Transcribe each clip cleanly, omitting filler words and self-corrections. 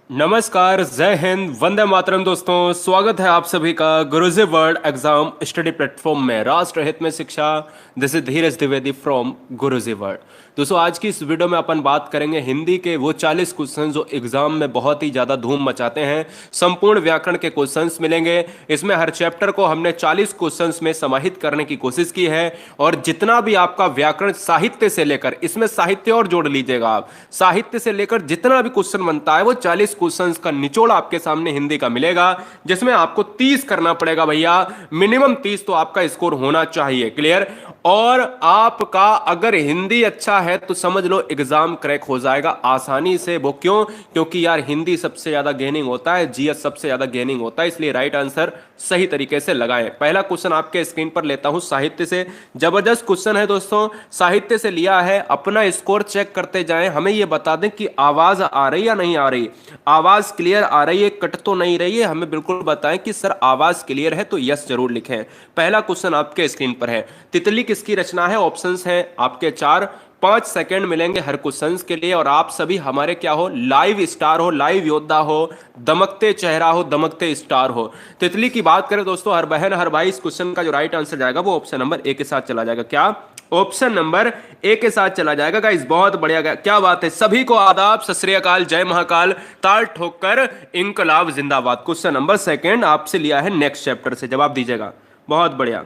नमस्कार, जय हिंद, वंदे मातरम। दोस्तों, स्वागत है आप सभी का गुरुजी वर्ल्ड एग्जाम स्टडी प्लेटफॉर्म में। राष्ट्र हित में शिक्षा। This is Dheeraj Dwivedi from Guruji world. दोस्तों, आज की इस वीडियो में अपन बात करेंगे हिंदी के वो 40 क्वेश्चन जो एग्जाम में बहुत ही ज्यादा धूम मचाते हैं। संपूर्ण व्याकरण के क्वेश्चंस मिलेंगे इसमें। हर चैप्टर को हमने 40 क्वेश्चंस में समाहित करने की कोशिश की है। और जितना भी आपका व्याकरण साहित्य से लेकर, इसमें साहित्य और जोड़ लीजिएगा आप, साहित्य से लेकर जितना भी क्वेश्चन बनता है वो 40 क्वेश्चंस का निचोड़ आपके सामने हिंदी का मिलेगा, जिसमें आपको 30 करना पड़ेगा भैया। मिनिमम 30 तो आपका स्कोर होना चाहिए। क्लियर? और आपका अगर हिंदी अच्छा है तो समझ लो एग्जाम क्रैक हो जाएगा आसानी से। वो क्यों? क्योंकि यार हिंदी सबसे ज्यादा गेनिंग होता है, जीएस सबसे ज्यादा गेनिंग होता है, इसलिए राइट आंसर सही तरीके से लगाएं। पहला क्वेश्चन आपके स्क्रीन पर लेता हूं साहित्य से। जबरदस्त क्वेश्चन है दोस्तों, साहित्य से लिया है। अपना स्कोर चेक करते जाएं, हमें यह बता दें कि आवाज आ रही या नहीं आ रही। आवाज क्लियर आ रही है, कट तो नहीं रही है? हमें बिल्कुल बताएं कि सर आवाज क्लियर है, तो यस जरूर लिखें। पहला क्वेश्चन आपके स्क्रीन पर है। तितली किसकी रचना है? ऑप्शंस हैं आपके चार। 5 सेकंड मिलेंगे हर क्वेश्चन के लिए। और आप सभी हमारे क्या हो, लाइव स्टार हो, लाइव योद्धा हो, दमकते चेहरा हो, दमकते स्टार हो। तितली की बात करें दोस्तों, हर बहन हर भाई, इस क्वेश्चन का जो राइट आंसर जाएगा वो ऑप्शन नंबर ए के साथ चला जाएगा। क्या? ऑप्शन नंबर ए के साथ चला जाएगा गाइस। बहुत बढ़िया, क्या बात है। सभी को आदाब, सत श्री अकाल, जय महाकाल, ताल ठोकर इनकलाब जिंदाबाद। क्वेश्चन नंबर सेकंड आपसे लिया है नेक्स्ट चैप्टर से, जवाब दीजिएगा। बहुत बढ़िया।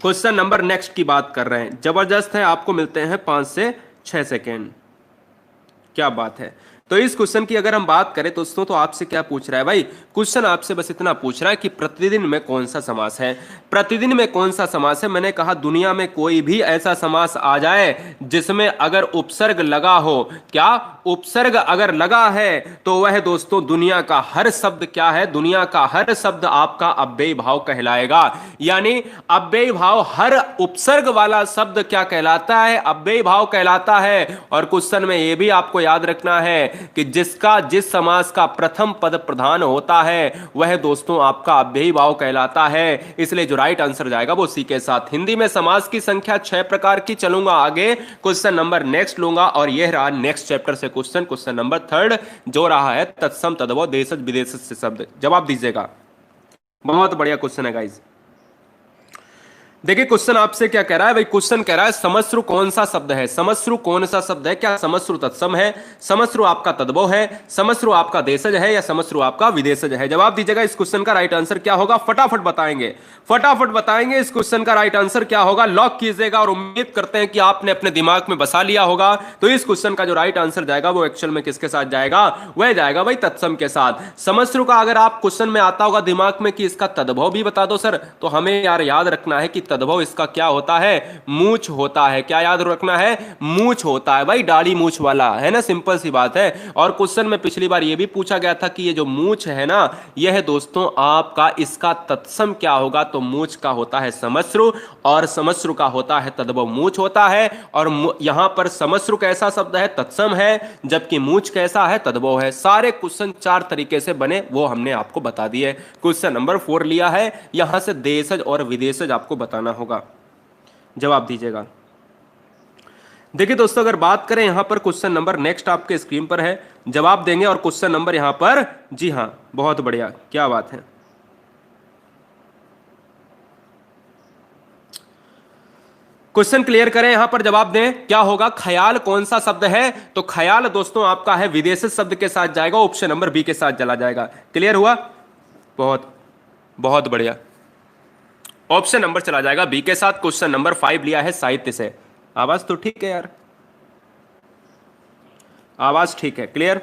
क्वेश्चन नंबर नेक्स्ट की बात कर रहे हैं, जबरदस्त है। आपको मिलते हैं 5 से 6 सेकेंड। क्या बात है। तो इस क्वेश्चन की अगर हम बात करें दोस्तों, तो आपसे क्या पूछ रहा है भाई? क्वेश्चन आपसे बस इतना पूछ रहा है कि प्रतिदिन में कौन सा समास है। प्रतिदिन में कौन सा समास है? मैंने कहा दुनिया में कोई भी ऐसा समास आ जाए जिसमें अगर उपसर्ग लगा हो। क्या? उपसर्ग अगर लगा है तो वह दोस्तों दुनिया का हर शब्द क्या है? दुनिया का हर शब्द आपका अव्ययी भाव कहलाएगा। यानी अव्ययी भाव, हर उपसर्ग वाला शब्द क्या कहलाता है? अव्ययी भाव कहलाता है। और क्वेश्चन में यह भी आपको याद रखना है कि जिस समास का प्रथम पद प्रधान होता है वह दोस्तों आपका अव्ययी भाव कहलाता है। इसलिए जो राइट आंसर जाएगा वो सी के साथ। हिंदी में समास की संख्या 6 प्रकार की। चलूंगा आगे, क्वेश्चन नंबर नेक्स्ट लूंगा। और यह रहा नेक्स्ट चैप्टर से क्वेश्चन, क्वेश्चन नंबर थर्ड, जो रहा है तत्सम तद्भव देशज विदेशज से शब्द। जवाब दीजिएगा। बहुत बढ़िया क्वेश्चन है गाइज। देखिए क्वेश्चन आपसे क्या कह रहा है भाई? क्वेश्चन कह रहा है समश्रु कौन सा शब्द है? समश्रु कौन सा शब्द है? क्या समश्रु तत्सम है, समश्रु आपका तद्भव है, समश्रु आपका देशज है, या समश्रु आपका विदेशज है? जवाब दीजिएगा। इस क्वेश्चन का राइट आंसर क्या होगा? फटाफट बताएंगे, फटाफट बताएंगे। इस क्वेश्चन का राइट आंसर क्या होगा? लॉक कीजिएगा। और उम्मीद करते हैं कि आपने अपने दिमाग में बसा लिया होगा। तो इस क्वेश्चन का जो राइट आंसर जाएगा वो एक्चुअल में किसके साथ जाएगा? वह जाएगा भाई तत्सम के साथ। समश्रु का अगर आप क्वेश्चन में आता होगा दिमाग में कि इसका तद्भव भी बता दो सर, तो हमें यार याद रखना है कि तद्भव इसका क्या होता है? मूछ होता है। क्या याद रखना है? मूछ होता है भाई, दाढ़ी मूछ वाला, है ना? सिंपल सी बात है। और क्वेश्चन में पिछली बार यह भी पूछा गया था कि ये जो मूछ है ना, यह दोस्तों आपका इसका तत्सम क्या होगा? तो मूछ का होता है समश्रु, और समश्रु का होता है तद्भव। मूछ होता है, और यहां पर समश्रु कैसा शब्द है? तत्सम है। जबकि मूछ कैसा है? तद्भव है। सारे क्वेश्चन 4 तरीके से बने, वो हमने आपको बता दिए। क्वेश्चन नंबर 4 लिया है, यहां से देशज और विदेशज आपको बताना होगा। जवाब दीजिएगा। देखिए दोस्तों, अगर बात करें यहां पर क्वेश्चन नंबर नेक्स्ट आपके स्क्रीन पर है, जवाब देंगे। और क्वेश्चन नंबर यहां पर, जी हां, बहुत बढ़िया, क्या बात है। क्वेश्चन क्लियर करें, यहां पर जवाब दें। क्या होगा? ख्याल कौन सा शब्द है? तो ख्याल दोस्तों आपका है विदेशी शब्द के साथ जाएगा, ऑप्शन नंबर बी के साथ चला जाएगा। क्लियर हुआ? बहुत बहुत बढ़िया। ऑप्शन नंबर चला जाएगा बी के साथ। क्वेश्चन नंबर 5 लिया है साहित्य से। आवाज तो ठीक है यार, आवाज ठीक है। क्लियर?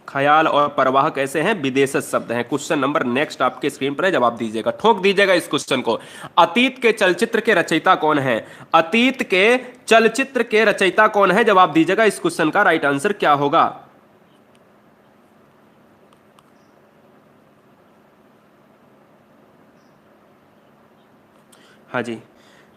ख्याल और परवाह कैसे हैं? विदेशज शब्द हैं। क्वेश्चन नंबर नेक्स्ट आपके स्क्रीन पर है, जवाब दीजिएगा। ठोक दीजिएगा इस क्वेश्चन को। अतीत के चलचित्र के रचयिता कौन है? अतीत के चलचित्र के रचयिता कौन है? जवाब दीजिएगा। इस क्वेश्चन का राइट आंसर क्या होगा? हाँ जी,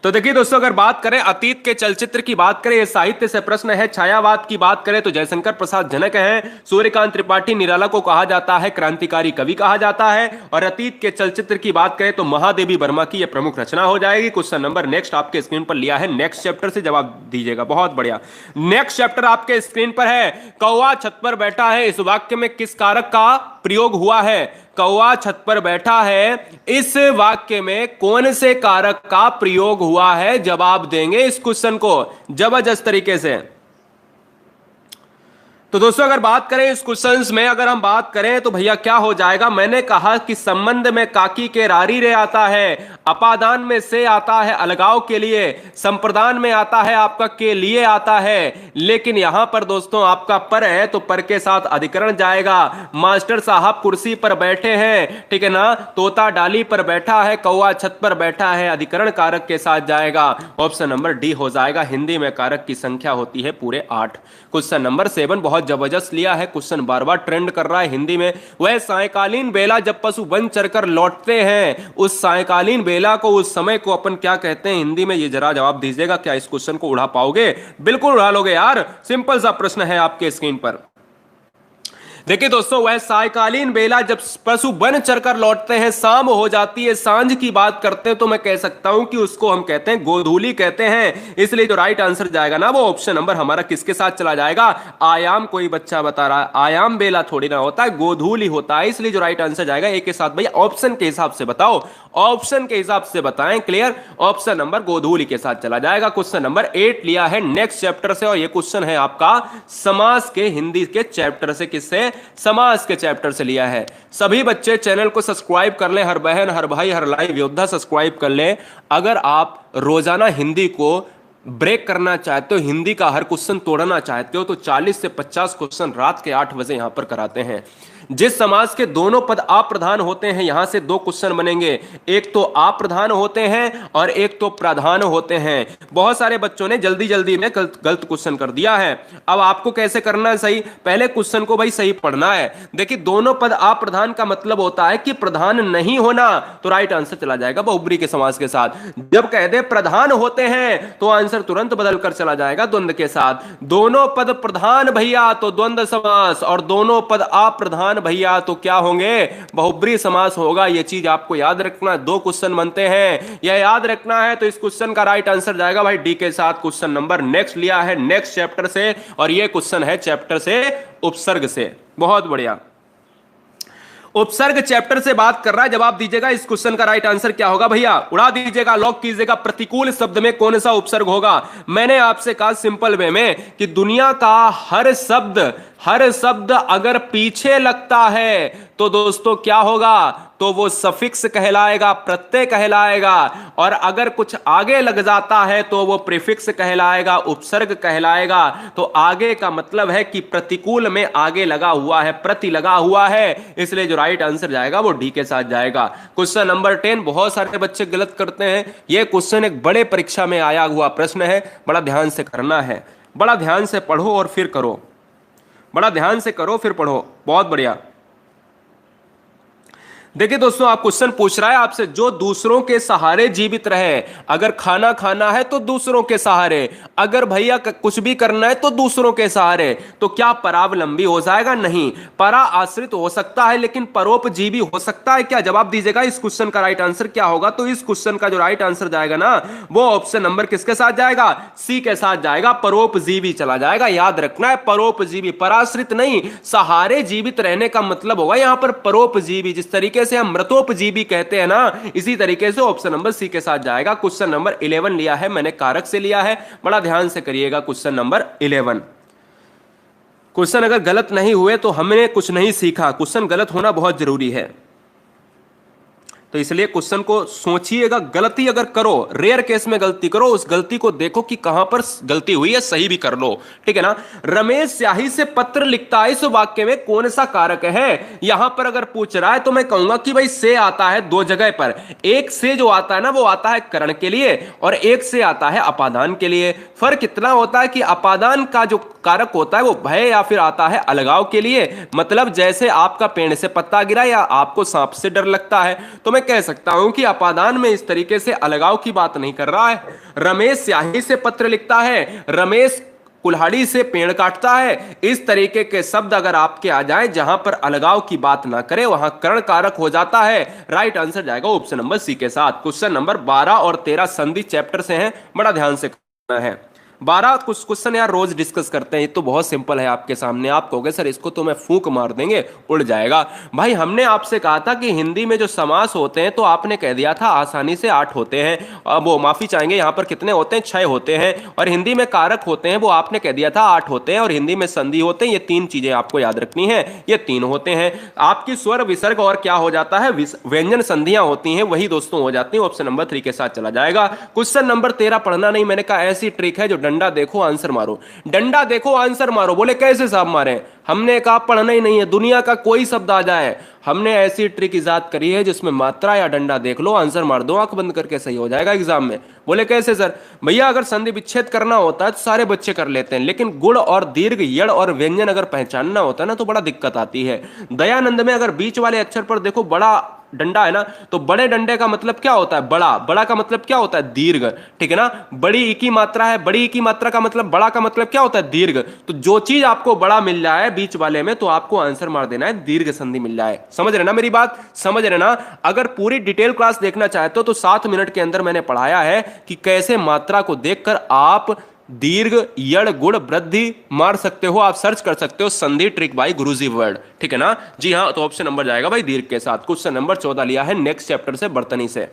तो देखिए दोस्तों, अगर बात करें अतीत के चलचित्र की बात करें, ये साहित्य से प्रश्न है। छायावाद की बात करें तो जयशंकर प्रसाद जनक हैं। सूर्यकांत त्रिपाठी निराला को कहा जाता है क्रांतिकारी कवि कहा जाता है। और अतीत के चलचित्र की बात करें तो महादेवी वर्मा की यह प्रमुख रचना हो जाएगी। क्वेश्चन नंबर नेक्स्ट आपके स्क्रीन पर लिया है, नेक्स्ट चैप्टर से जवाब दीजिएगा। बहुत बढ़िया, नेक्स्ट चैप्टर आपके स्क्रीन पर है। कौवा छत पर बैठा है, इस वाक्य में किस कारक का प्रयोग हुआ है? कौवा छत पर बैठा है, इस वाक्य में कौन से कारक का प्रयोग हुआ है? जवाब देंगे इस क्वेश्चन को जबरदस्त तरीके से। तो दोस्तों, अगर बात करें इस क्वेश्चंस में, अगर हम बात करें तो भैया क्या हो जाएगा? मैंने कहा कि संबंध में काकी के रारी रे आता है, अपादान में से आता है अलगाव के लिए, संप्रदान में आता है आपका के लिए आता है। लेकिन यहां पर दोस्तों आपका पर है तो पर के साथ अधिकरण जाएगा। मास्टर साहब कुर्सी पर बैठे हैं, ठीक है ना, तोता डाली पर बैठा है, कौवा छत पर बैठा है, अधिकरण कारक के साथ जाएगा। ऑप्शन नंबर डी हो जाएगा। हिंदी में कारक की संख्या होती है पूरे 8। क्वेश्चन नंबर 7 बहुत जबरदस्त लिया है, क्वेश्चन बार बार ट्रेंड कर रहा है हिंदी में। वह सायकालीन बेला जब पशु वन चरकर लौटते हैं, उस सायकालीन बेला को, उस समय को अपन क्या कहते हैं हिंदी में? ये जरा जवाब दीजिएगा। क्या इस क्वेश्चन को उड़ा पाओगे? बिल्कुल उड़ा लोगे यार, सिंपल सा प्रश्न है आपके स्क्रीन पर। देखिए दोस्तों, वह सायकालीन बेला जब पशु वन चरकर लौटते हैं, शाम हो जाती है, सांझ की बात करते हैं, तो मैं कह सकता हूं कि उसको हम कहते हैं गोधूली कहते हैं। इसलिए जो राइट आंसर जाएगा ना, वो ऑप्शन नंबर हमारा किसके साथ चला जाएगा? आयाम। कोई बच्चा बता रहा है आयाम बेला थोड़ी ना होता है, गोधूली होता है। इसलिए जो राइट आंसर जाएगा एक के साथ भैया ऑप्शन के हिसाब से बताओ, ऑप्शन के हिसाब से बताएं। क्लियर? ऑप्शन नंबर गोधूली के साथ चला जाएगा। क्वेश्चन नंबर 8 लिया है नेक्स्ट चैप्टर से, और ये क्वेश्चन है आपका समास के हिंदी के चैप्टर से। किससे? समास के चैप्टर से लिया है। सभी बच्चे चैनल को सब्सक्राइब कर लें, हर बहन हर भाई हर लाइव योद्धा सब्सक्राइब कर लें। अगर आप रोजाना हिंदी को ब्रेक करना चाहते हो, हिंदी का हर क्वेश्चन तोड़ना चाहते हो, तो 40 से 50 क्वेश्चन रात के 8 बजे यहां पर कराते हैं। जिस समास के दोनों पद अप्रधान होते हैं, यहां से 2 क्वेश्चन बनेंगे, एक तो अप्रधान होते हैं और एक तो प्रधान होते हैं। बहुत सारे बच्चों ने जल्दी जल्दी में गलत क्वेश्चन कर दिया है। अब आपको कैसे करना है सही? पहले क्वेश्चन को भाई सही पढ़ना है। देखिए, दोनों पद अप्रधान का मतलब होता है कि प्रधान नहीं होना, तो राइट आंसर चला जाएगा बहुब्री के समास के साथ। जब कह दे प्रधान होते हैं तो आंसर तुरंत बदल कर चला जाएगा द्वंद्व के साथ। दोनों पद प्रधान भैया तो द्वंद्व समास, और दोनों पद अप्रधान भैया तो क्या होंगे? बहुब्री समास होगा। यह चीज आपको याद रखना। 2 क्वेश्चन बनते हैं, यह याद रखना है। तो इस क्वेश्चन का राइट आंसर जाएगा भाई डी के साथ। क्वेश्चन नंबर नेक्स्ट लिया है नेक्स्ट चैप्टर से, और यह क्वेश्चन है चैप्टर से उपसर्ग से। बहुत बढ़िया, उपसर्ग चैप्टर से बात कर रहा है। जवाब दीजिएगा इस क्वेश्चन का राइट आंसर क्या होगा? भैया उड़ा दीजिएगा, लॉक कीजिएगा। प्रतिकूल शब्द में कौन सा उपसर्ग होगा? मैंने आपसे कहा सिंपल वे में कि दुनिया का हर शब्द अगर पीछे लगता है तो दोस्तों क्या होगा? तो वो सफिक्स कहलाएगा, प्रत्यय कहलाएगा। और अगर कुछ आगे लग जाता है तो वो प्रीफिक्स कहलाएगा, उपसर्ग कहलाएगा। तो आगे का मतलब है कि प्रतिकूल में आगे लगा हुआ है, प्रति लगा हुआ है। इसलिए जो राइट आंसर जाएगा वो डी के साथ जाएगा। क्वेश्चन नंबर 10 बहुत सारे बच्चे गलत करते हैं। यह क्वेश्चन एक बड़े परीक्षा में आया हुआ प्रश्न है, बड़ा ध्यान से करना है। बड़ा ध्यान से पढ़ो और फिर करो, बड़ा ध्यान से करो फिर पढ़ो। बहुत बढ़िया। देखिए दोस्तों, आप क्वेश्चन पूछ रहा है आपसे, जो दूसरों के सहारे जीवित रहे। अगर खाना खाना है तो दूसरों के सहारे, अगर भैया कुछ भी करना है तो दूसरों के सहारे। तो क्या परावलंबी हो जाएगा? नहीं, परा आश्रित हो सकता है लेकिन परोपजीवी हो सकता है क्या? जवाब दीजिएगा इस क्वेश्चन का राइट आंसर क्या होगा? तो इस क्वेश्चन का जो राइट आंसर जाएगा ना, वो ऑप्शन नंबर किसके साथ जाएगा? सी के साथ जाएगा, परोपजीवी चला जाएगा। याद रखना है, परोपजीवी, पराश्रित नहीं। सहारे जीवित रहने का मतलब होगा यहां पर परोपजीवी। जिस तरीके से हम मृतोपजीवी कहते हैं ना, इसी तरीके से ऑप्शन नंबर सी के साथ जाएगा। क्वेश्चन नंबर 11 लिया है मैंने, कारक से लिया है। बड़ा ध्यान से करिएगा क्वेश्चन नंबर 11। क्वेश्चन अगर गलत नहीं हुए तो हमने कुछ नहीं सीखा। क्वेश्चन गलत होना बहुत जरूरी है, तो इसलिए क्वेश्चन को सोचिएगा। गलती अगर करो, रेयर केस में गलती करो, उस गलती को देखो कि कहां पर गलती हुई है, सही भी कर लो। ठीक है ना? रमेश स्याही से पत्र लिखता है, इस वाक्य में कौन सा कारक है? यहां पर अगर पूछ रहा है तो मैं कहूंगा कि भाई से आता है 2 जगह पर। एक से जो आता है ना, वो आता है करण के लिए, और एक से आता है अपादान के लिए। फर्क इतना होता है कि अपादान का जो कारक होता है वो भय या फिर आता है अलगाव के लिए। मतलब जैसे आपका पेड़ से पत्ता गिरा या आपको सांप से डर लगता है, तो मैं कह सकता हूं कि अपादान में इस तरीके से अलगाव की बात नहीं कर रहा है। रमेश स्याही से पत्र लिखता है, रमेश कुल्हाड़ी से पेड़ काटता है, इस तरीके के शब्द अगर आपके आ जाए जहां पर अलगाव की बात ना करे वहां कर्ण कारक हो जाता है। राइट आंसर जाएगा ऑप्शन नंबर सी के साथ। क्वेश्चन नंबर 12 और 13 संधि चैप्टर से हैं, बड़ा ध्यान से करना है। 12 कुछ क्वेश्चन यार रोज डिस्कस करते हैं, ये तो बहुत सिंपल है आपके सामने। आप कहोगे सर इसको तो मैं फूंक मार देंगे उड़ जाएगा। भाई हमने आपसे कहा था कि हिंदी में जो समास होते हैं तो आपने कह दिया था आसानी से 8 होते हैं, अब वो माफी चाहेंगे यहाँ पर कितने होते हैं 6 होते हैं। और हिंदी में कारक होते हैं वो आपने कह दिया था 8 होते हैं। और हिंदी में संधि होते हैं, ये 3 चीजें आपको याद रखनी है, ये 3 होते हैं। आपकी स्वर विसर्ग और क्या हो जाता है, व्यंजन संधियां होती हैं, वही दोस्तों हो जाती हैं। ऑप्शन नंबर 3 के साथ चला जाएगा। क्वेश्चन नंबर 13 पढ़ना नहीं, मैंने कहा ऐसी ट्रिक है जो डंडा देखो आंसर मारो, डंडा देखो आंसर मारो। बोले कैसे साहब मारे, हमने कहा पढ़ना ही नहीं है, दुनिया का कोई शब्द आ जाए, हमने ऐसी ट्रिक इजाद करी है जिसमें मात्रा या डंडा देख लो आंसर मार दो, आंख बंद करके सही हो जाएगा एग्जाम में। बोले कैसे सर, भैया अगर संधि विच्छेद करना होता है तो सारे बच्चे कर लेते हैं, लेकिन गुण और दीर्घ यड़ और व्यंजन अगर पहचानना होता है ना तो बड़ा दिक्कत आती है। दयानंद में अगर बीच वाले अक्षर पर देखो बड़ा डंडा है ना, तो बड़े डंडे का मतलब क्या होता है बड़ा, बड़ा का मतलब क्या होता है दीर्घ, ठीक है ना। बड़ी ई की मात्रा है, बड़ी ई की मात्रा का मतलब बड़ा का मतलब क्या होता है दीर्घ। तो जो चीज आपको बड़ा मिल जाए बीच वाले में तो आपको आंसर मार देना है दीर्घ संधि मिल जाए। समझ रहे ना मेरी बात, समझ रहे ना। अगर पूरी डिटेल क्लास देखना चाहते हो तो 7 मिनट के अंदर मैंने पढ़ाया है कि कैसे मात्रा को देखकर आप दीर्घ यड़ गुण वृद्धि मार सकते हो। आप सर्च कर सकते हो संधि ट्रिक बाय गुरुजी वर्ड, ठीक है ना। जी हाँ, तो ऑप्शन नंबर जाएगा भाई दीर्घ के साथ। क्वेश्चन नंबर 14 लिया है नेक्स्ट चैप्टर से, बर्तनी से।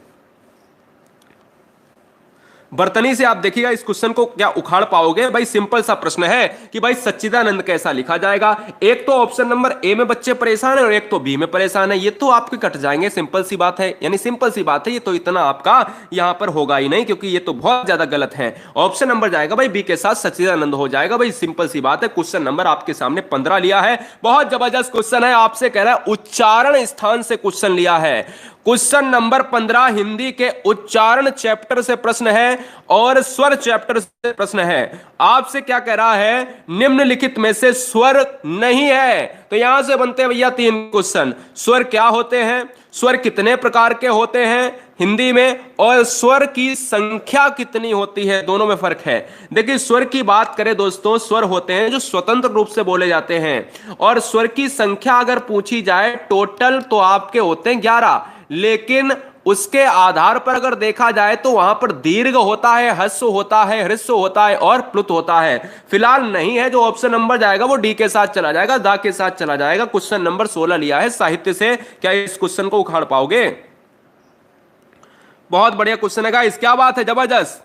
बर्तनी से आप देखिएगा इस क्वेश्चन को क्या उखाड़ पाओगे। भाई सिंपल सा प्रश्न है कि भाई सच्चिदानंद कैसा लिखा जाएगा। एक तो ऑप्शन नंबर ए में बच्चे परेशान है और एक तो बी में परेशान है, ये तो आपके कट जाएंगे, सिंपल सी बात है। यानी सिंपल सी बात है, ये तो इतना आपका यहां पर होगा ही नहीं क्योंकि ये तो बहुत ज्यादा गलत है। ऑप्शन नंबर जाएगा भाई बी के साथ, सच्चिदानंद हो जाएगा। भाई सिंपल सी बात है। क्वेश्चन नंबर आपके सामने 15 लिया है, बहुत जबरदस्त क्वेश्चन है। आपसे कह रहा है उच्चारण स्थान से क्वेश्चन लिया है। क्वेश्चन नंबर 15 हिंदी के उच्चारण चैप्टर से प्रश्न है और स्वर चैप्टर से प्रश्न है। आपसे क्या कह रहा है, निम्नलिखित में से स्वर नहीं है। तो यहां से बनते हैं भैया 3 क्वेश्चन। स्वर क्या होते हैं, स्वर कितने प्रकार के होते हैं हिंदी में, और स्वर की संख्या कितनी होती है, दोनों में फर्क है। देखिए स्वर की बात करें दोस्तों, स्वर होते हैं जो स्वतंत्र रूप से बोले जाते हैं, और स्वर की संख्या अगर पूछी जाए टोटल तो आपके होते हैं 11, लेकिन उसके आधार पर अगर देखा जाए तो वहां पर दीर्घ होता है, ह्रस्व होता है, ह्रस्व होता है और प्लुत होता है। फिलहाल नहीं है, जो ऑप्शन नंबर जाएगा वो डी के साथ चला जाएगा, दा के साथ चला जाएगा। क्वेश्चन नंबर 16 लिया है साहित्य से, क्या इस क्वेश्चन को उखाड़ पाओगे। बहुत बढ़िया क्वेश्चन है गाइस, क्या बात है, जबरदस्त।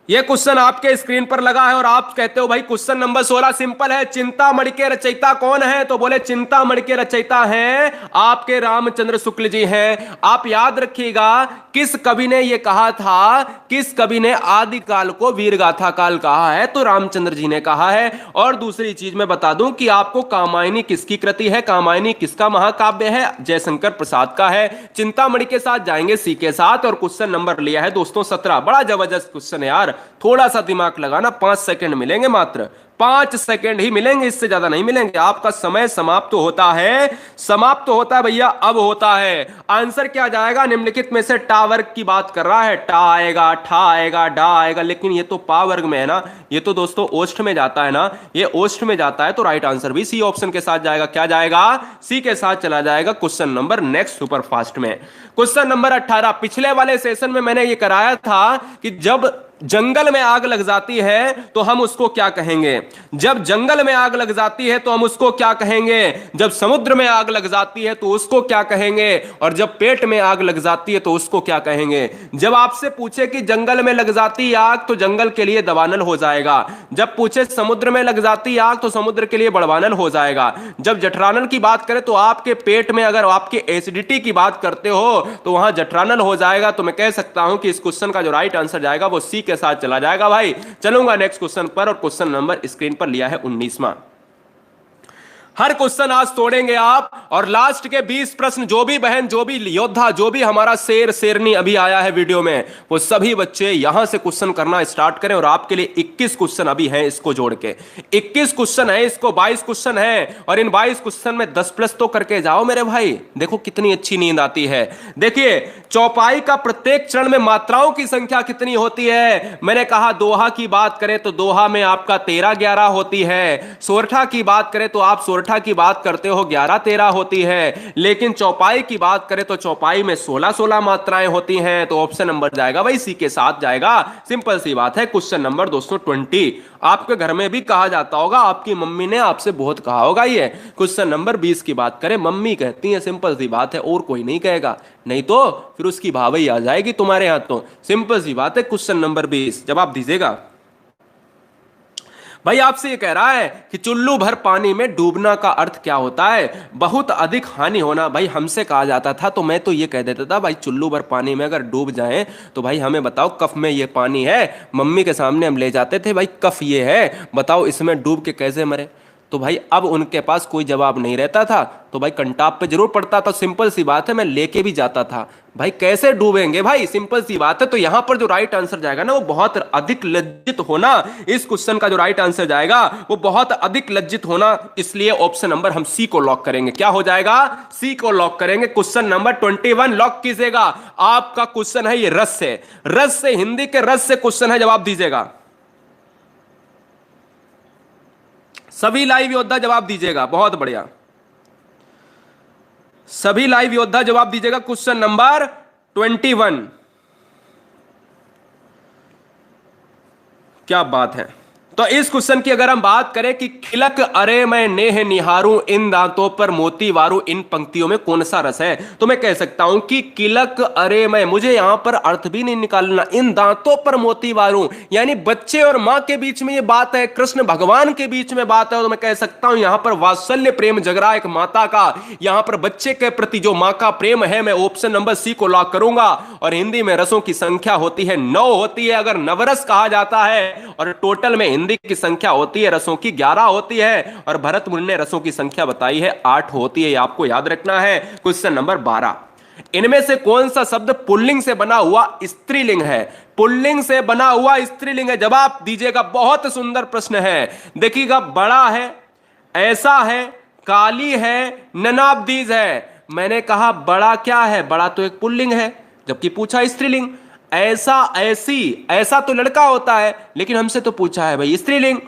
ये क्वेश्चन आपके स्क्रीन पर लगा है और आप कहते हो भाई क्वेश्चन नंबर 16 सिंपल है। चिंतामणि के रचयिता कौन है, तो बोले चिंतामणि के रचयिता हैं आपके रामचंद्र शुक्ल जी हैं। आप याद रखिएगा किस कवि ने यह कहा था, किस कवि ने आदि काल को वीर गाथा काल कहा है, तो रामचंद्र जी ने कहा है। और दूसरी चीज मैं बता दूं कि आपको कामायनी किसकी कृति है, कामायनी किसका महाकाव्य है, जयशंकर प्रसाद का है। चिंतामणि के साथ जाएंगे सी के साथ। और क्वेश्चन नंबर लिया है दोस्तों 17, बड़ा जबरदस्त क्वेश्चन है यार, थोड़ा सा दिमाग लगाना, 5 सेकंड मिलेंगे, मात्र 5 सेकंड ही मिलेंगे, इससे ज्यादा नहीं मिलेंगे। आपका समय समाप्त होता है, समाप्त होता है भैया, अब होता है। आंसर क्या जाएगा, निम्नलिखित में से टा वर्ग की बात कर रहा है, टा आएगा, ठा आएगा, डा आएगा, लेकिन ये तो पा वर्ग में है ना, ये तो दोस्तों ओष्ठ में जाता है ना, ये ओष्ठ में जाता है, तो राइट आंसर भी सी ऑप्शन के साथ जाएगा। क्या जाएगा, सी के साथ चला जाएगा। Question number next super fast में, क्वेश्चन नंबर 18। पिछले वाले सेशन में मैंने ये कराया था कि जब जंगल में आग लग जाती है तो हम उसको क्या कहेंगे, जब जंगल में आग लग जाती है तो हम उसको क्या कहेंगे, जब समुद्र में आग लग जाती है तो उसको क्या कहेंगे, और जब पेट में आग लग जाती है तो उसको क्या कहेंगे। जब आपसे पूछे कि जंगल में लग जाती आग तो जंगल के लिए दवानल हो जाएगा, जब पूछे समुद्र में लग जाती आग तो समुद्र के लिए बड़वानल हो जाएगा, जब जठरानल की बात करें तो आपके पेट में अगर आपके एसिडिटी की बात करते हो तो वहां जठरानल हो जाएगा। तो मैं कह सकता हूं कि इस क्वेश्चन का जो राइट आंसर जाएगा वो सी के साथ चला जाएगा। भाई चलूंगा नेक्स्ट क्वेश्चन पर, और क्वेश्चन नंबर स्क्रीन पर लिया है 19वां। हर क्वेश्चन आज तोड़ेंगे आप, और लास्ट के 20 प्रश्न जो भी बहन, जो भी योद्धा, जो भी हमारा शेर शेरनी अभी आया है वीडियो में, वो सभी बच्चे यहां से क्वेश्चन करना स्टार्ट करें। और आपके लिए 21 क्वेश्चन अभी हैं, इसको जोड़ के 21 क्वेश्चन है, इसको 22 क्वेश्चन है, और इन 22 क्वेश्चन में 10 प्लस तो करके जाओ मेरे भाई। देखो कितनी अच्छी नींद आती है। देखिए चौपाई का प्रत्येक चरण में मात्राओं की संख्या कितनी होती है। मैंने कहा दोहा की बात करें तो दोहा में आपका 13-11 होती है, सोरठा की बात करें तो आप सोरठा की बात करते हो 11-13 होती है, लेकिन चौपाई की बात करें तो चौपाई में 16-16 मात्राएं होती हैं। तो ऑप्शन नंबर जाएगा भाई सी के साथ जाएगा। सिंपल सी बात है। क्वेश्चन नंबर दोस्तों 20, आपके घर में भी कहा जाता होगा, आपकी मम्मी ने आपसे बहुत कहा होगा। ये क्वेश्चन नंबर 20 की बात करें, मम्मी कहती है, सिंपल सी बात है, और कोई नहीं कहेगा, नहीं तो फिर उसकी भावई आ जाएगी तुम्हारे हाथ। तो सिंपल सी बात है। क्वेश्चन नंबर 20 जवाब दीजिएगा भाई। आपसे ये कह रहा है कि चुल्लू भर पानी में डूबना का अर्थ क्या होता है। बहुत अधिक हानि होना। भाई हमसे कहा जाता था तो मैं तो ये कह देता था भाई चुल्लू भर पानी में अगर डूब जाएं तो भाई हमें बताओ कफ में ये पानी है। मम्मी के सामने हम ले जाते थे भाई कफ ये है, बताओ इसमें डूब के कैसे मरे। तो भाई अब उनके पास कोई जवाब नहीं रहता था तो भाई कंटाप पे जरूर पड़ता था। सिंपल सी बात है, मैं लेके भी जाता था। भाई कैसे डूबेंगे भाई, सिंपल सी बात है। तो यहां पर जो राइट आंसर जाएगा ना वो बहुत अधिक लज्जित होना। इस क्वेश्चन का जो राइट आंसर जाएगा वो बहुत अधिक लज्जित होना। इसलिए ऑप्शन नंबर हम सी को लॉक करेंगे। क्या हो जाएगा, सी को लॉक करेंगे। क्वेश्चन नंबर 21 लॉक कीजिएगा। आपका क्वेश्चन है ये रस से, रस से, हिंदी के रस से क्वेश्चन है, जवाब दीजिएगा। सभी लाइव योद्धा जवाब दीजिएगा, बहुत बढ़िया। सभी लाइव योद्धा जवाब दीजिएगा। क्वेश्चन नंबर 21, क्या बात है। तो इस क्वेश्चन की अगर हम बात करें कि खिलक अरे मैं नेह निहारूं इन दांतों पर मोती वारूं, इन पंक्तियों में कौन सा रस है। तो मैं कह सकता हूं कि किलक अरे मैं, मुझे यहां पर अर्थ भी नहीं निकालना, इन दांतों पर मोती वारूं, यानी बच्चे और मां के बीच में ये बात है, कृष्ण भगवान के बीच में बात है। तो मैं कह सकता हूं यहां पर वात्सल्य प्रेम जग रहा है एक माता का, यहां पर बच्चे के प्रति जो मां का प्रेम है। मैं ऑप्शन नंबर सी को लॉक करूंगा। और हिंदी में रसों की संख्या होती है 9 होती है, अगर नवरस कहा जाता है। और टोटल में हिंदी की संख्या होती है रसों की 11 होती है, और भरत मुनि ने रसों की संख्या बताई है 8 होती है। आपको याद रखना है। क्वेश्चन नंबर 12, इनमें से कौन सा शब्द पुल्लिंग से बना हुआ स्त्रीलिंग है। पुल्लिंग से बना हुआ स्त्रीलिंग है, जवाब दीजिएगा। बहुत सुंदर प्रश्न है। देखिएगा, बड़ा है, ऐसा है, काली है, ननाब्दीज है। मैंने कहा बड़ा क्या है, बड़ा तो एक पुल्लिंग है, जबकि पूछा स्त्रीलिंग। ऐसा, ऐसी, ऐसा तो लड़का होता है, लेकिन हमसे तो पूछा है भाई स्त्रीलिंग।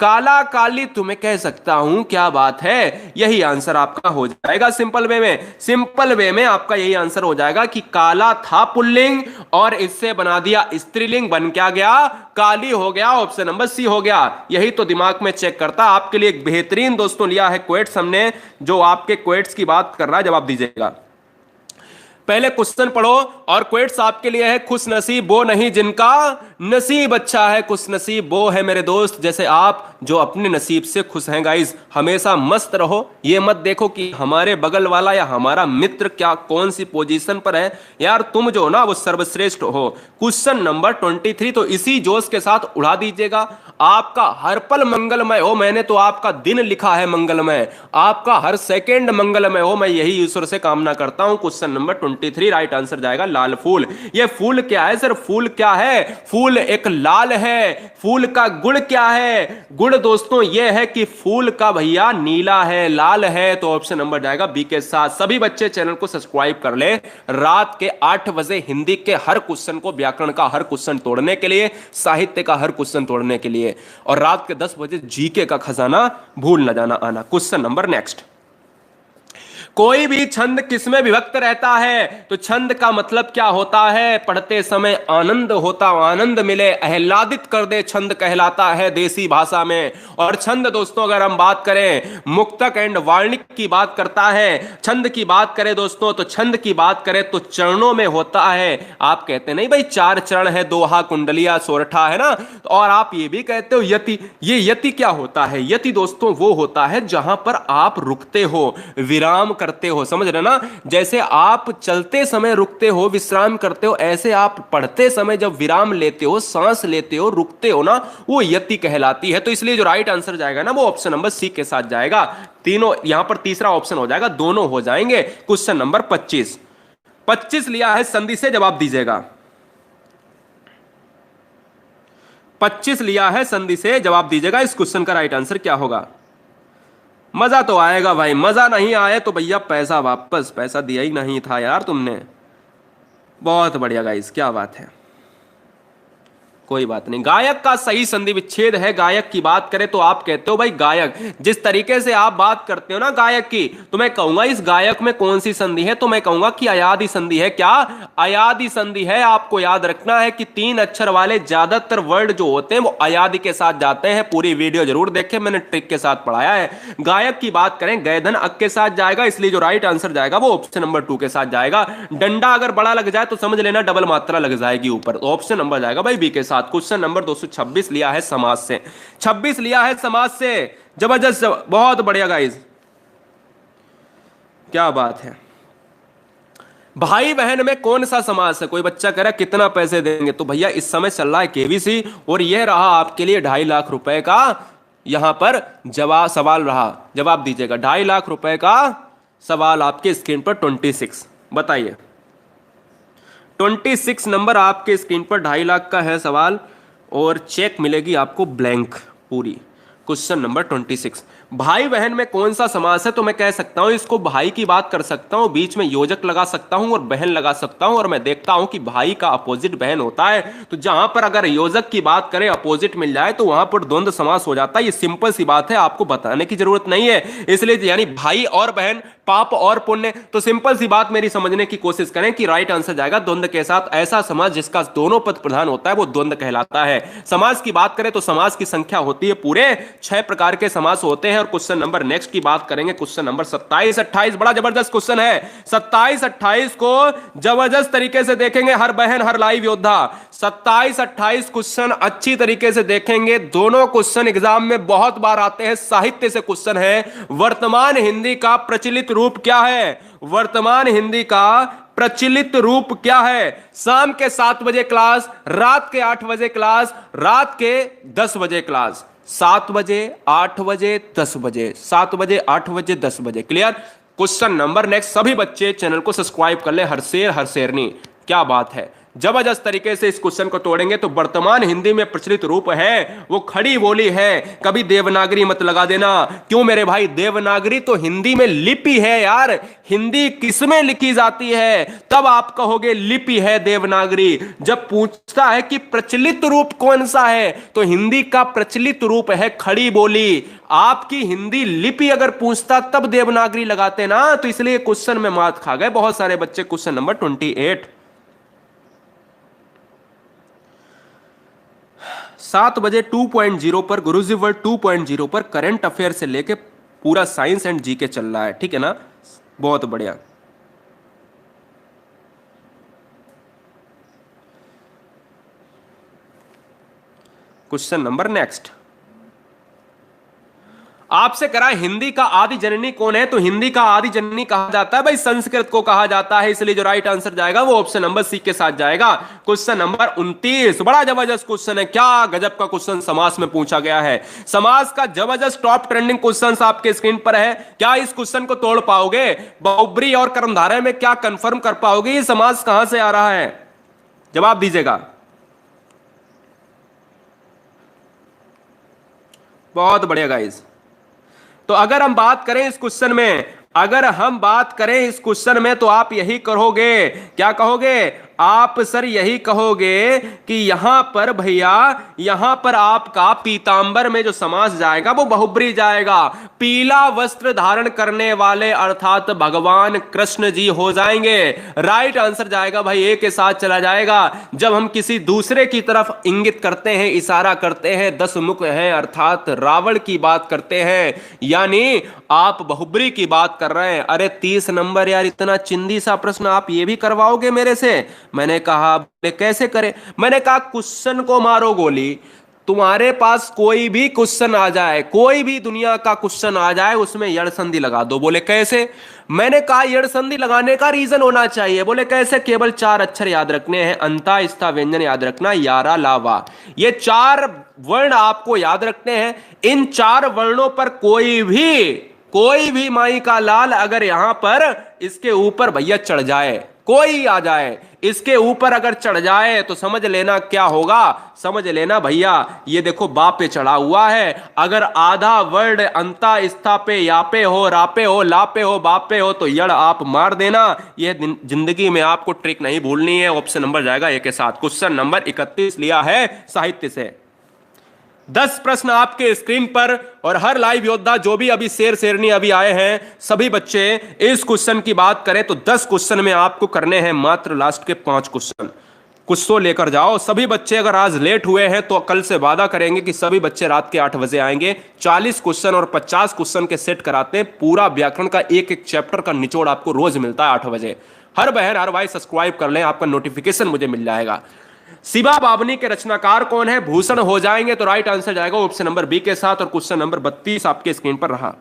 काला, काली तो मैं कह सकता हूं, क्या बात है। यही आंसर आपका हो जाएगा सिंपल वे में। सिंपल वे में आपका यही आंसर हो जाएगा कि काला था पुल्लिंग और इससे बना दिया स्त्रीलिंग, बन क्या गया, काली हो गया। ऑप्शन नंबर सी हो गया। यही तो दिमाग में चेक करता। आपके लिए एक बेहतरीन दोस्तों लिया है क्वेट्स हमने, जो आपके क्वेट्स की बात कर रहा है, जवाब दीजिएगा। पहले क्वेश्चन पढ़ो, और क्वेट्स आपके लिए है, खुश नसीब वो नहीं जिनका नसीब अच्छा है। खुश नसीब वो है मेरे दोस्त जैसे आप जो अपने नसीब से खुश हैं। गाइस हमेशा मस्त रहो। ये मत देखो कि हमारे बगल वाला या हमारा मित्र क्या कौन सी पोजीशन पर है। यार तुम जो ना वो सर्वश्रेष्ठ हो। क्वेश्चन नंबर 23 तो इसी जोश के साथ उड़ा दीजिएगा। आपका हर पल मंगलमय हो। मैंने तो आपका दिन लिखा है मंगलमय, आपका हर सेकेंड मंगलमय हो, मैं यही ईश्वर से कामना करता हूं। क्वेश्चन नंबर 23 राइट आंसर जाएगा लाल फूल। ये फूल क्या है सर, फूल क्या है, फूल एक लाल है। फूल का गुण क्या है, गुण दोस्तों ये है कि फूल का भैया नीला है, लाल है। तो ऑप्शन नंबर जाएगा बी के साथ। सभी बच्चे चैनल को सब्सक्राइब कर ले। रात के 8 बजे हिंदी के हर क्वेश्चन को, व्याकरण का हर क्वेश्चन तोड़ने के लिए, साहित्य का हर क्वेश्चन तोड़ने के लिए, और रात के 10 बजे जीके का खजाना भूल न जाना आना। क्वेश्चन नंबर नेक्स्ट, कोई भी छंद किसमें विभक्त रहता है। तो छंद का मतलब क्या होता है, पढ़ते समय आनंद होता, आनंद मिले, आह्लादित कर दे, छंद कहलाता है देसी भाषा में। और छंद दोस्तों अगर हम बात करें मुक्तक एंड वार्णिक की बात करता है। छंद की बात करें दोस्तों तो छंद की बात करें तो चरणों में होता है। आप कहते नहीं भाई 4 चरण है, दोहा, कुंडलिया, सोरठा है ना। और आप ये भी कहते हो यति। ये यति क्या होता है, यति दोस्तों वो होता है जहां पर आप रुकते हो, विराम करते हो, समझ रहे ना? जैसे आप चलते समय रुकते हो, विश्राम करते हो, ऐसे आप पढ़ते समय जब विराम लेते हो, सांस लेते हो, रुकते हो ना, वो यति कहलाती है। तो इसलिए जो राइट आंसर जाएगा ना, वो ऑप्शन नंबर सी के साथ जाएगा। तीनों यहां पर तीसरा ऑप्शन हो जाएगा, दोनों हो जाएंगे। क्वेश्चन नंबर 25, 25 लिया है संधि से, जवाब दीजिएगा। 25 लिया है संधि से, जवाब दीजिएगा। इस क्वेश्चन का राइट आंसर क्या होगा? मजा तो आएगा भाई, मजा नहीं आए तो भैया पैसा वापस, पैसा दिया ही नहीं था यार तुमने। बहुत बढ़िया गाइस, क्या बात है, कोई बात नहीं। गायक का सही संधि विच्छेद है। गायक की बात करें तो आप कहते हो भाई गायक, जिस तरीके से आप बात करते हो ना गायक की, तो मैं कहूंगा इस गायक में कौन सी संधि है, तो मैं कहूंगा कि अयादि संधि है। क्या अयादि संधि है? आपको याद रखना है कि 3 अक्षर वाले ज्यादातर वर्ड जो होते हैं वो अयादि के साथ जाते हैं। पूरी वीडियो जरूर देखें, मैंने ट्रिक के साथ पढ़ाया है। गायक की बात करें, गैधन अक के साथ जाएगा, इसलिए जो राइट आंसर जाएगा वो ऑप्शन नंबर 2 के साथ जाएगा। डंडा अगर बड़ा लग जाए तो समझ लेना डबल मात्रा लग जाएगी ऊपर, तो ऑप्शन नंबर जाएगा भाई बी के साथ। क्वेश्चन नंबर 226 लिया है समाज से, 26 लिया है समाज से, जबरदस्त, बहुत बढ़िया गाइस, क्या बात है। भाई बहन में कौन सा समास है? कोई बच्चा कह रहा है कितना पैसे देंगे, तो भैया इस समय चल रहा है केबीसी, और यह रहा आपके लिए 2.5 लाख रुपए का यहां पर जवाब, सवाल रहा, जवाब दीजिएगा। 2.5 लाख रुपए का सवाल आपके स्क्रीन पर 26, बताइए। 26 नंबर आपके स्क्रीन पर 2.5 लाख का है सवाल, और चेक मिलेगी आपको ब्लैंक पूरी। क्वेश्चन नंबर 26, भाई बहन में कौन सा समास है? तो मैं कह सकता हूं इसको भाई की बात कर सकता हूं, बीच में योजक लगा सकता हूं और बहन लगा सकता हूं, और मैं देखता हूं कि भाई का अपोजिट बहन होता है, तो जहां पर अगर योजक की बात करें अपोजिट मिल जाए तो वहां पर द्वंद्व समास हो जाता है। ये सिंपल सी बात है, आपको बताने की जरूरत नहीं है। इसलिए यानी भाई और बहन, पाप और पुण्य, तो सिंपल सी बात मेरी समझने की कोशिश करें कि राइट आंसर जाएगा द्वंद्व के साथ। ऐसा समास जिसका दोनों पद प्रधान होता है वो द्वंद्व कहलाता है। समास की बात करें तो समास की संख्या होती है पूरे 6 प्रकार के समास होते हैं। और क्वेश्चन नंबर नेक्स्ट की बात करेंगे, क्वेश्चन नंबर 27 28, बड़ा जबरदस्त क्वेश्चन है। 27 28 को जबरदस्त तरीके से देखेंगे हर बहन हर लाइव योद्धा। 27 28 क्वेश्चन अच्छी तरीके से देखेंगे, दोनों क्वेश्चन एग्जाम में बहुत बार आते हैं, साहित्य से क्वेश्चन है। वर्तमान हिंदी का प्रचलित रूप क्या है? वर्तमान हिंदी का प्रचलित रूप क्या है? शाम के 7 बजे क्लास, रात के 8 बजे क्लास, रात के 10 बजे क्लास। 7 बजे, 8 बजे, 10 बजे, 7 बजे, 8 बजे, 10 बजे। क्लियर? Question number next. सभी बच्चे चैनल को सब्सक्राइब कर ले, हर शेर हर शेरनी, क्या बात है। जबरदस्त तरीके से इस क्वेश्चन को तोड़ेंगे। तो वर्तमान हिंदी में प्रचलित रूप है वो खड़ी बोली है। कभी देवनागरी मत लगा देना, क्यों मेरे भाई? देवनागरी तो हिंदी में लिपि है यार। हिंदी किसमें लिखी जाती है? तब आप कहोगे लिपि है देवनागरी। जब पूछता है कि प्रचलित रूप कौन सा है, तो हिंदी का प्रचलित रूप है खड़ी बोली। आपकी हिंदी लिपि अगर पूछता तब देवनागरी लगाते ना, तो इसलिए क्वेश्चन में मात खा गए बहुत सारे बच्चे। क्वेश्चन नंबर 28, 7 बजे 2.0 पर, गुरुजी वर्ल्ड 2.0 पर करंट अफेयर से लेके पूरा साइंस एंड जीके चल रहा है, ठीक है ना? बहुत बढ़िया। क्वेश्चन नंबर नेक्स्ट आपसे करा, हिंदी का आदि जननी कौन है? तो हिंदी का आदि जननी कहा जाता है भाई संस्कृत को कहा जाता है, इसलिए जो राइट आंसर जाएगा वो ऑप्शन नंबर सी के साथ जाएगा। क्वेश्चन नंबर 29, बड़ा जबरदस्त क्वेश्चन है, क्या गजब का क्वेश्चन समास में पूछा गया है। समास का जबरदस्त टॉप ट्रेंडिंग क्वेश्चन आपके स्क्रीन पर है। क्या इस क्वेश्चन को तोड़ पाओगे? बहुब्री और कर्मधारय में क्या कंफर्म कर पाओगे ये समास कहां से आ रहा है? जवाब दीजिएगा। बहुत बढ़िया गाइस। तो अगर हम बात करें इस क्वेश्चन में, अगर हम बात करें इस क्वेश्चन में, तो आप यही कहोगे, क्या कहोगे आप? सर यही कहोगे कि यहां पर भैया, यहां पर आपका पीतांबर में जो समास जाएगा वो बहुब्री जाएगा। पीला वस्त्र धारण करने वाले अर्थात भगवान कृष्ण जी हो जाएंगे। राइट आंसर जाएगा भाई ए के साथ चला जाएगा। जब हम किसी दूसरे की तरफ इंगित करते हैं, इशारा करते हैं, 10 मुख हैं अर्थात रावण की बात करते हैं, यानी आप बहुब्री की बात कर रहे हैं। अरे 30 नंबर यार, इतना चिंदी सा प्रश्न आप ये भी करवाओगे मेरे से? मैंने कहा कैसे करें? मैंने कहा क्वेश्चन को मारो गोली, तुम्हारे पास कोई भी क्वेश्चन आ जाए, कोई भी दुनिया का क्वेश्चन आ जाए, उसमें यड़ संधि लगा दो। बोले कैसे? मैंने कहा यड़ संधि लगाने का रीजन होना चाहिए। बोले कैसे? केवल 4 अक्षर याद रखने हैं, अंता स्था व्यंजन याद रखना, यारा लावा, ये 4 वर्ण आपको याद रखने हैं। इन 4 वर्णों पर कोई भी माई का लाल अगर यहां पर इसके ऊपर भैया चढ़ जाए, कोई आ जाए इसके ऊपर अगर चढ़ जाए, तो समझ लेना क्या होगा, समझ लेना भैया ये देखो बा पे चढ़ा हुआ है। अगर आधा वर्ड अंता स्था पे, या पे हो, रा पे हो, ला पे हो, बाप पे हो, तो यड़ आप मार देना। ये जिंदगी में आपको ट्रिक नहीं भूलनी है। ऑप्शन नंबर जाएगा ए के साथ। क्वेश्चन नंबर 31 लिया है साहित्य से। 10 प्रश्न आपके स्क्रीन पर, और हर लाइव योद्धा जो भी अभी शेरनी अभी आए हैं, सभी बच्चे इस क्वेश्चन की बात करें तो 10 क्वेश्चन में आपको करने हैं मात्र लास्ट के 5 क्वेश्चन। कुछ तो लेकर जाओ सभी बच्चे। अगर आज लेट हुए हैं तो कल से वादा करेंगे कि सभी बच्चे रात के 8 बजे आएंगे। 40 क्वेश्चन और 50 क्वेश्चन के सेट कराते हैं। पूरा व्याकरण का एक एक चैप्टर का निचोड़ आपको रोज मिलता है 8 बजे। हर बहन हर भाई सब्सक्राइब कर लें, आपका नोटिफिकेशन मुझे मिल जाएगा। शिवा बावनी के रचनाकार कौन है? भूषण हो जाएंगे तो राइट आंसर जाएगा ऑप्शन नंबर बी के साथ। और क्वेश्चन नंबर 32 आपके स्क्रीन पर रहा।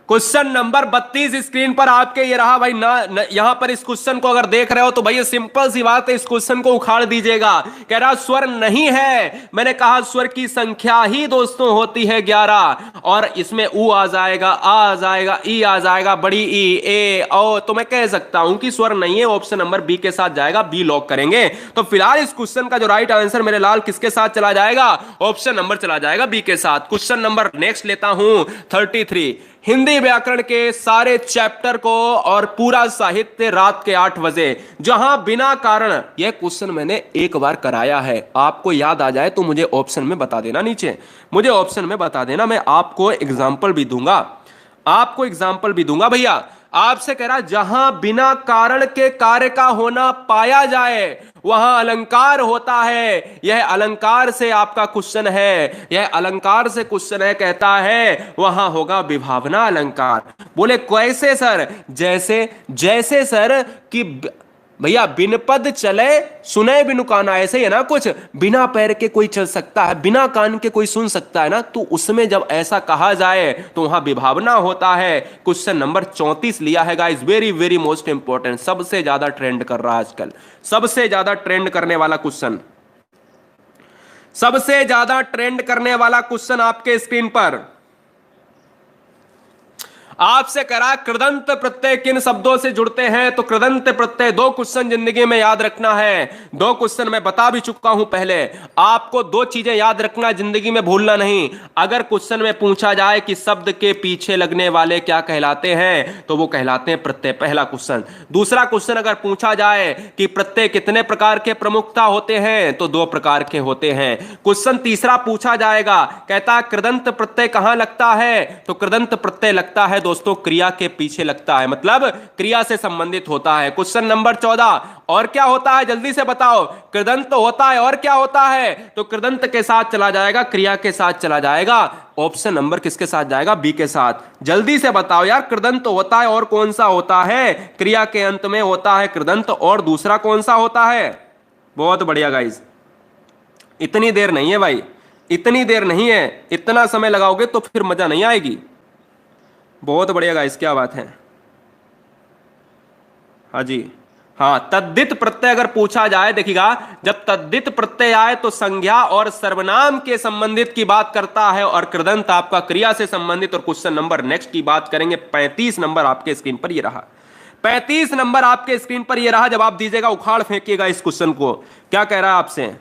क्वेश्चन नंबर 32 स्क्रीन पर आपके ये रहा भाई ना, यहां पर इस क्वेश्चन को अगर देख रहे हो तो भाई सिंपल सी बात है, इस क्वेश्चन को उखाड़ दीजिएगा। कह रहा स्वर नहीं है। मैंने कहा स्वर की संख्या ही दोस्तों होती है 11, और इसमें उ आ जाएगा, आ आ जाएगा, ई आ जाएगा, बड़ी ई, ए, ओ। तो मैं कह सकता हूं कि स्वर नहीं है। ऑप्शन नंबर बी के साथ जाएगा, बी लॉक करेंगे। तो फिलहाल इस क्वेश्चन का जो राइट आंसर मेरे लाल किसके साथ चला जाएगा? ऑप्शन नंबर चला जाएगा बी के साथ। क्वेश्चन नंबर नेक्स्ट लेता हूं 33। हिंदी व्याकरण के सारे चैप्टर को और पूरा साहित्य रात के 8 बजे, जहां बिना कारण, यह क्वेश्चन मैंने एक बार कराया है, आपको याद आ जाए तो मुझे ऑप्शन में बता देना, नीचे मुझे ऑप्शन में बता देना। मैं आपको एग्जाम्पल भी दूंगा, आपको एग्जाम्पल भी दूंगा भैया। आपसे कह रहा जहां बिना कारण के कार्य का होना पाया जाए वहां अलंकार होता है। यह अलंकार से आपका क्वेश्चन है, यह अलंकार से क्वेश्चन है। कहता है वहां होगा विभावना अलंकार। बोले कैसे सर? जैसे सर कि भैया बिन पद चले सुने बिनु काना, ऐसे ही है ना। कुछ बिना पैर के कोई चल सकता है, बिना कान के कोई सुन सकता है ना। तो उसमें जब ऐसा कहा जाए तो वहां विभावना होता है। क्वेश्चन नंबर 34 लिया है guys, very very most important, सबसे ज्यादा ट्रेंड कर रहा है आजकल, सबसे ज्यादा ट्रेंड करने वाला क्वेश्चन, सबसे ज्यादा ट्रेंड करने वाला क्वेश्चन आपके स्क्रीन पर। आपसे करा कृदंत प्रत्यय किन शब्दों से जुड़ते हैं? तो कृदंत प्रत्यय 2 क्वेश्चन जिंदगी में याद रखना है। 2 क्वेश्चन मैं बता भी चुका हूं पहले। आपको 2 चीजें याद रखना, जिंदगी में भूलना नहीं। अगर क्वेश्चन में पूछा जाए कि शब्द के पीछे लगने वाले क्या कहलाते हैं, तो वो कहलाते हैं प्रत्यय, पहला क्वेश्चन। दूसरा क्वेश्चन अगर पूछा जाए कि प्रत्यय कितने प्रकार के प्रमुखता होते हैं, तो 2 प्रकार के होते हैं। क्वेश्चन तीसरा पूछा जाएगा, कहता कृदंत प्रत्यय कहां लगता है? तो कृदंत प्रत्यय लगता है दोस्तों क्रिया के पीछे लगता है, मतलब क्रिया से संबंधित होता है। क्वेश्चन नंबर 14, और क्या होता है जल्दी से बताओ? कृदंत होता है, और क्या होता है? तो कृदंत के साथ चला जाएगा, क्रिया के साथ चला जाएगा। ऑप्शन नंबर किसके साथ जाएगा? बी के साथ। जल्दी से बताओ यार, कृदंत होता है और कौन सा होता है? क्रिया के अंत में होता है कृदंत, और दूसरा कौन सा होता है? बहुत बढ़िया गाइस, इतनी देर नहीं है भाई, इतनी देर नहीं है। इतना समय लगाओगे तो फिर मजा नहीं आएगी। बहुत बढ़िया गाइस, क्या बात है। हाँ जी, हाँ, तद्धित प्रत्यय अगर पूछा जाए, देखिएगा जब तद्धित प्रत्यय आए तो संज्ञा और सर्वनाम के संबंधित की बात करता है, और कृदंत आपका क्रिया से संबंधित। और क्वेश्चन नंबर नेक्स्ट की बात करेंगे, 35 नंबर आपके स्क्रीन पर ये रहा। 35 नंबर आपके स्क्रीन पर ये रहा। जवाब दीजिएगा, उखाड़ फेंकिएगा इस क्वेश्चन को। क्या कह रहा है आपसे?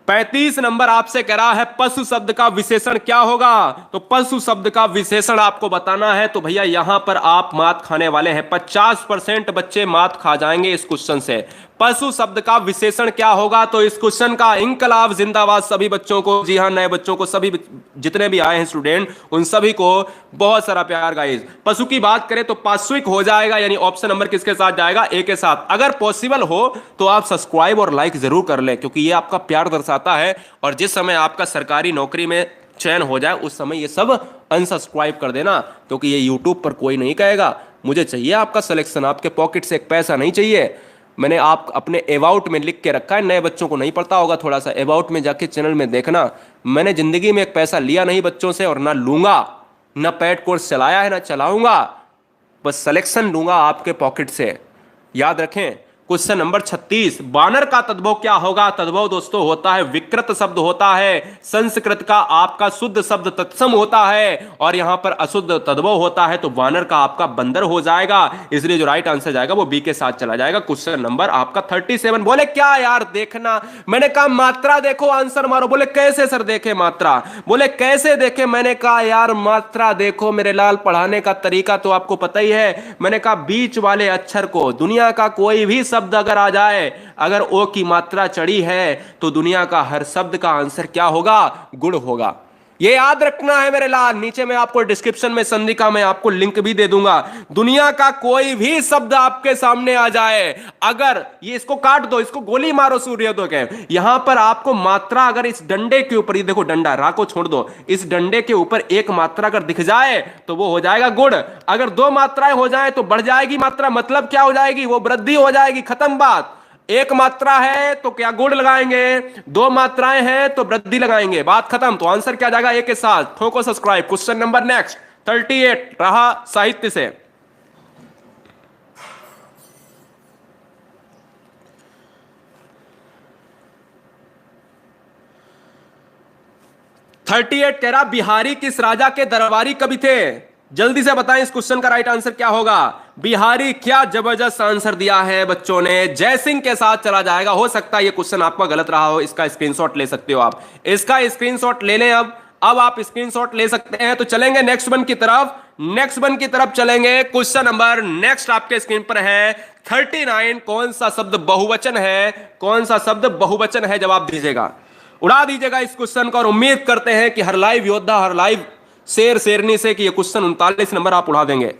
35 नंबर आपसे कह रहा है पशु शब्द का विशेषण क्या होगा? तो पशु शब्द का विशेषण आपको बताना है। तो भैया यहां पर आप मात खाने वाले हैं, 50% बच्चे मात खा जाएंगे इस क्वेश्चन से। पशु शब्द का विशेषण क्या होगा? तो इस क्वेश्चन का इंकलाब जिंदाबाद सभी बच्चों को, जी हां नए बच्चों को, सभी जितने भी आए हैं स्टूडेंट, उन सभी को बहुत सारा प्यार गाइस। पशु की बात करें तो पाश्विक हो जाएगा, यानी ऑप्शन नंबर किसके साथ जाएगा? ए के साथ। अगर पॉसिबल हो तो आप सब्सक्राइब और लाइक जरूर कर लें, क्योंकि ये आपका प्यार दर्शाता है। और जिस समय आपका सरकारी नौकरी में चयन हो जाए उस समय ये सब अनसब्सक्राइब कर देना, क्योंकि ये यूट्यूब पर कोई नहीं कहेगा, मुझे चाहिए आपका सिलेक्शन, आपके पॉकेट से एक पैसा नहीं चाहिए। मैंने आप अपने अबाउट में लिख के रखा है, नए बच्चों को नहीं पढ़ता होगा, थोड़ा सा अबाउट में जाके चैनल में देखना। मैंने जिंदगी में एक पैसा लिया नहीं बच्चों से और ना लूंगा, ना पेड कोर्स चलाया है ना चलाऊंगा, बस सिलेक्शन लूंगा आपके पॉकेट से। याद रखें। क्वेश्चन नंबर 36, बानर का तद्भव क्या होगा? तद्भव दोस्तों होता है विकृत शब्द होता है, संस्कृत का आपका शुद्ध शब्द तत्सम होता है और यहां पर अशुद्ध तद्भव होता है, तो बानर का आपका बंदर हो जाएगा। इसलिए जो राइट आंसर जाएगा वो बी के साथ चला जाएगा। क्वेश्चन नंबर आपका 37, बोले क्या यार देखना, मैंने कहा मात्रा देखो आंसर मारो। बोले कैसे सर देखे मात्रा? बोले कैसे देखे? मैंने कहा यार मात्रा देखो मेरे लाल, पढ़ाने का तरीका तो आपको पता ही है। मैंने कहा बीच वाले अक्षर को, दुनिया का कोई भी शब्द अगर आ जाए, अगर ओ की मात्रा चढ़ी है तो दुनिया का हर शब्द का आंसर क्या होगा? गुण होगा। ये याद रखना है मेरे लाल। नीचे मैं आपको डिस्क्रिप्शन में संधिका में आपको लिंक भी दे दूंगा। दुनिया का कोई भी शब्द आपके सामने आ जाए, अगर ये इसको काट दो, इसको गोली मारो सूर्योदय के, यहां पर आपको मात्रा अगर इस डंडे के ऊपर, ये देखो डंडा, रा को छोड़ दो, इस डंडे के ऊपर एक मात्रा अगर दिख जाए तो वो हो जाएगा गुण। अगर दो मात्राएं हो जाए तो बढ़ जाएगी मात्रा, मतलब क्या हो जाएगी? वो वृद्धि हो जाएगी, खत्म बात। एक मात्रा है तो क्या गुण लगाएंगे, दो मात्राएं हैं तो वृद्धि लगाएंगे, बात खत्म। तो आंसर क्या जाएगा? ए के साथ। ठोको सब्सक्राइब। क्वेश्चन नंबर नेक्स्ट 38 रहा साहित्य से। कह रहा बिहारी किस राजा के दरबारी कवि थे? जल्दी से बताएं इस क्वेश्चन का राइट आंसर क्या होगा? बिहारी, क्या जबरदस्त आंसर दिया है बच्चों ने। जयसिंह के साथ चला जाएगा। हो सकता है ये क्वेश्चन आपका गलत रहा हो, इसका स्क्रीनशॉट ले सकते हो आप, इसका स्क्रीनशॉट ले लें। अब आप स्क्रीनशॉट ले सकते हैं। तो चलेंगे नेक्स्ट वन की तरफ, नेक्स्ट वन की तरफ चलेंगे। क्वेश्चन नंबर नेक्स्ट आपके स्क्रीन पर है 39। कौन सा शब्द बहुवचन है? कौन सा शब्द बहुवचन है? जवाब दीजिएगा, उड़ा दीजिएगा इस क्वेश्चन को। और उम्मीद करते हैं कि हर लाइव योद्धा, हर लाइव शेर शेरनी से कि ये क्वेश्चन 39 नंबर आप उड़ा देंगे।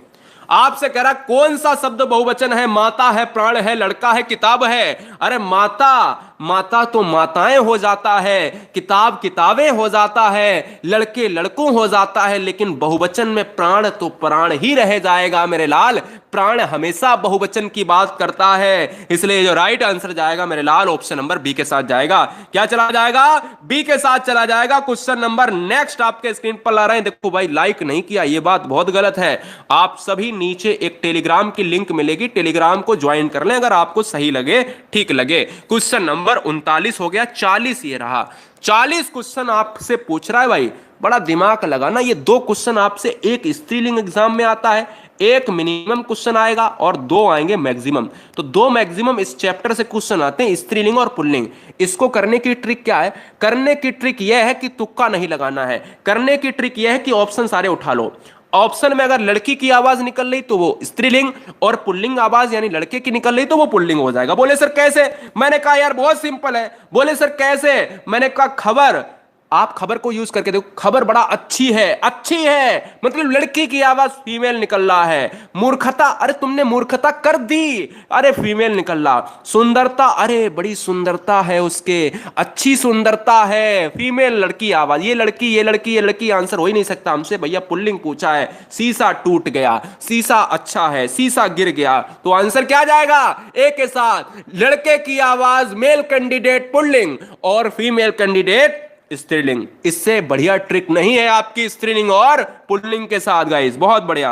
आपसे कह रहा कौन सा शब्द बहुवचन है? माता है, प्राण है, लड़का है, किताब है। अरे माता, माता तो माताएं हो जाता है, किताब किताबें हो जाता है, लड़के लड़कों हो जाता है, लेकिन बहुवचन में प्राण तो प्राण ही रह जाएगा मेरे लाल। प्राण हमेशा बहुवचन की बात करता है। इसलिए जो राइट आंसर जाएगा मेरे लाल ऑप्शन नंबर बी के साथ जाएगा। क्या चला जाएगा? बी के साथ चला जाएगा। क्वेश्चन नंबर नेक्स्ट आपके स्क्रीन पर ला रहे हैं। देखो भाई, लाइक नहीं किया, ये बात बहुत गलत है। आप सभी नीचे एक टेलीग्राम की लिंक मिलेगी, टेलीग्राम को ज्वाइन कर लें अगर आपको सही लगे, ठीक लगे। क्वेश्चन नंबर 39 हो गया, 40 ये रहा। 40 क्वेश्चन आपसे पूछ रहा है भाई, बड़ा दिमाग लगाना। ये दो क्वेश्चन आपसे एक स्त्रीलिंग एग्जाम में आता है, एक मिनिमम क्वेश्चन आएगा और दो आएंगे मैक्सिमम। तो दो मैक्सिमम इस चैप्टर से क्वेश्चन आते हैं, स्त्रीलिंग और पुल्लिंग। इसको करने की ट्रिक क्या है? करने की ट्रिक यह है कि तुक्का नहीं लगाना है। करने की ट्रिक यह है कि ऑप्शन सारे उठा लो। ऑप्शन में अगर लड़की की आवाज निकल रही तो वो स्त्रीलिंग, और पुल्लिंग आवाज यानी लड़के की निकल रही तो वो पुल्लिंग हो जाएगा। बोले सर कैसे? मैंने कहा यार बहुत सिंपल है। बोले सर कैसे? मैंने कहा खबर, आप खबर को यूज करके देखो, खबर बड़ा अच्छी है, अच्छी है मतलब लड़की की आवाज फीमेल निकल रहा है। मूर्खता, अरे तुमने मूर्खता कर दी, अरे फीमेल निकल रहा। सुंदरता, अरे बड़ी सुंदरता है उसके, अच्छी सुंदरता है, फीमेल लड़की आवाज। ये लड़की, ये लड़की, ये लड़की आंसर हो ही नहीं सकता हमसे भैया, पुल्लिंग पूछा है। शीशा टूट गया, शीशा अच्छा है, शीशा गिर गया, तो आंसर क्या जाएगा? ए के साथ। लड़के की आवाज मेल कैंडिडेट पुल्लिंग और फीमेल कैंडिडेट स्त्रीलिंग। इससे बढ़िया ट्रिक नहीं है आपकी स्त्रीलिंग और पुल्लिंग के साथ गाइस। बहुत बढ़िया।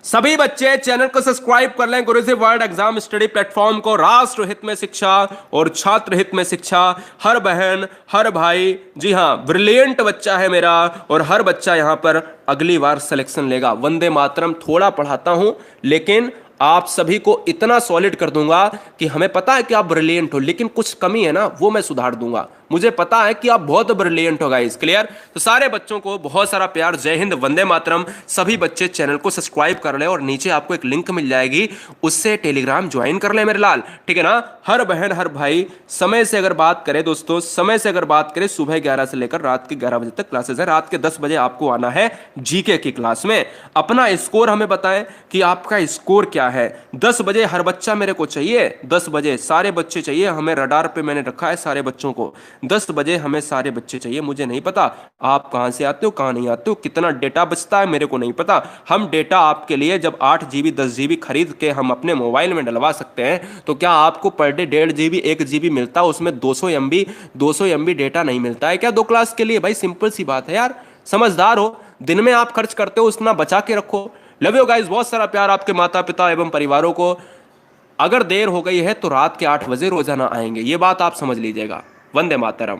सभी बच्चे चैनल को सब्सक्राइब कर लें, गुरुजी वर्ल्ड एग्जाम स्टडी प्लेटफॉर्म को। राष्ट्र हित में शिक्षा और छात्र हित में शिक्षा, हर बहन हर भाई, जी हां ब्रिलियंट बच्चा है मेरा, और हर बच्चा यहां पर अगली बार सिलेक्शन लेगा। वंदे मातरम थोड़ा पढ़ाता हूं, लेकिन आप सभी को इतना सॉलिड कर दूंगा कि हमें पता है कि आप ब्रिलियंट हो, लेकिन कुछ कमी है ना, वो मैं सुधार दूंगा। मुझे पता है कि आप बहुत ब्रिलियंट हो गाइस। क्लियर? तो सारे बच्चों को बहुत सारा प्यार, जय हिंद, वंदे मातरम। सभी बच्चे चैनल को सब्सक्राइब कर ले और नीचे आपको एक लिंक मिल जाएगी, उससे टेलीग्राम ज्वाइन कर ले मेरे लाल, ठीक है ना। हर बहन हर भाई, समय से अगर बात करें दोस्तों, समय से अगर बात करें, सुबह 11 से लेकर रात के 11 बजे तक क्लासेस है। रात के 10 बजे आपको आना है जीके की क्लास में। अपना स्कोर हमें बताएं कि आपका स्कोर क्या है। 10 बजे हर बच्चा मेरे को चाहिए, 10 बजे सारे बच्चे चाहिए हमें। रडार पे मैंने रखा है सारे बच्चों को, 10 बजे हमें सारे बच्चे चाहिए। मुझे नहीं पता आप कहां से आते हो, कहां नहीं आते हो, कितना डेटा बचता है मेरे को नहीं पता। हम डेटा आपके लिए जब 8 GB 10 GB खरीद के हम अपने मोबाइल में डलवा सकते हैं, तो क्या आपको पर डे 1.5 GB 1 GB मिलता है, उसमें 200 MB डेटा नहीं मिलता है क्या 2 क्लास के लिए? भाई सिंपल सी बात है यार, समझदार हो। दिन में आप खर्च करते हो उतना बचा के रखो। लव यू गाइस, बहुत सारा प्यार आपके माता पिता एवं परिवारों को। अगर देर हो गई है तो रात के 8 बजे रोजाना आएंगे, ये बात आप समझ लीजिएगा। वंदे मातरम।